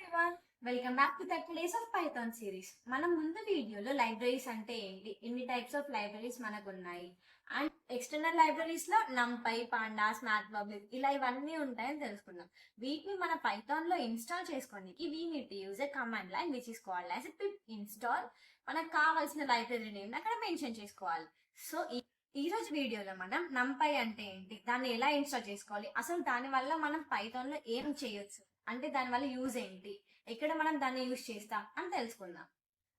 Everyone, welcome back to 30 days of Python series. మనం ముందు వీడియోలో లైబ్రరీస్ అంటే ఏంటి, ఎన్ని టైప్స్ ఆఫ్ లైబ్రరీస్ మనకు ఉన్నాయి అండ్ ఎక్స్టర్నల్ లైబ్రరీస్ లో నంపై, పాండాస్, మ్యాథ్లబ్లిక్ ఇలా ఇవన్నీ ఉంటాయని తెలుసుకున్నాం. వీటిని మన పైథాన్ లో ఇన్స్టాల్ చేసుకోనికి we need to use a command line which is called as pip install. మనకు కావాల్సిన లైబ్రరీ నేమ్ అక్కడ మెన్షన్ చేసుకోవాలి. సో ఈ రోజు వీడియోలో మనం నంపై అంటే ఏంటి, దాన్ని ఎలా ఇన్స్టాల్ చేసుకోవాలి, అసలు దాని వల్ల మనం పైథాన్ లో ఏం చేయొచ్చు, అంటే దాని వల్ల యూజ్ ఏంటి, ఎక్కడ మనం దాన్ని యూజ్ చేస్తాం అని తెలుసుకుందాం.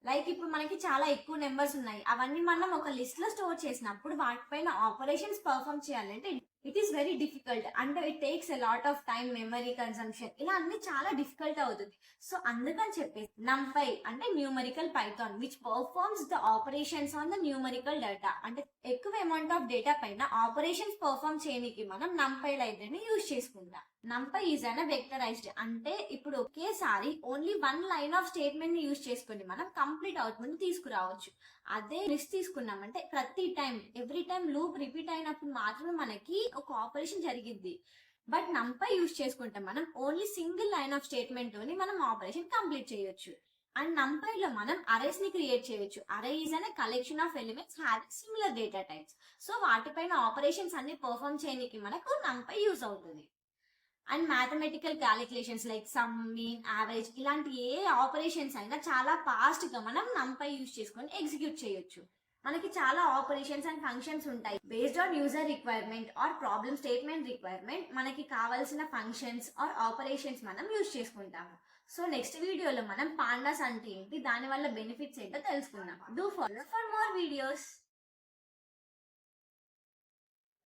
లైక్ ఇప్పుడు మనకి చాలా ఎక్కువ నెంబర్స్ ఉన్నాయి, అవన్నీ మనం ఒక లిస్ట్ లో స్టోర్ చేసినప్పుడు వాటిపైన ఆపరేషన్స్ పర్ఫామ్ చేయాలంటే ఇట్ ఈస్ వెరీ డిఫికల్ట్. అంటే it takes a lot of time, memory consumption, ఇలా అన్ని చాలా డిఫికల్ట్ అవుతుంది. సో అందుకని చెప్పేసి నంపై అంటే numerical Python which performs the operations on the numerical data. అంటే ఎక్కువ అమౌంట్ ఆఫ్ డేటా పైన ఆపరేషన్స్ పర్ఫార్మ్ చేయడానికి మనం నంపై లైబ్రరీని యూజ్ చేసుకుంటాం. నంపై ఈజ్ అన్ వెక్టరైజ్డ్, అంటే ఇప్పుడు ఒకేసారి only one line of statement ని యూజ్ చేసుకుని మనం కంప్లీట్ అవుట్పుట్ తీసుకురావచ్చు. అదే లిస్ట్ తీసుకున్నామంటే ప్రతి time, every time loop repeat అయినప్పుడు మాత్రమే మనకి ఒక ఆపరేషన్ జరిగింది. బట్ నంపై యూజ్ చేసుకుంటే మనం only single line of statement తోని మనం ఆపరేషన్ కంప్లీట్ చేయొచ్చు. అండ్ నంపై లో మనం అరేస్ ని క్రియేట్ చేయొచ్చు. అరే ఈజ్ అనే collection of elements having similar data types. So వాటిపైన ఆపరేషన్స్ అన్ని పర్ఫామ్ చేయడానికి మనకు నంపై యూజ్ అవుతుంది. And mathematical calculations like some, mean, average ఇలాంటి ఏ ఆపరేషన్స్ అయినా చాలా ఫాస్ట్ గా మనం నంపై యూజ్ చేసుకొని ఎగ్జిక్యూట్ చేయొచ్చు. మనకి చాలా ఆపరేషన్స్ అండ్ ఫంక్షన్స్ ఉంటాయి. Based on user requirement or problem statement requirement మనకి కావాల్సిన ఫంక్షన్స్ ఆర్ ఆపరేషన్స్ మనం యూజ్ చేసుకుంటాము. సో నెక్స్ట్ వీడియోలో మనం పాండాస్ అంటే ఏంటి, దాని వల్ల బెనిఫిట్స్ ఏంటో తెలుసుకుందాం. Do follow for more videos.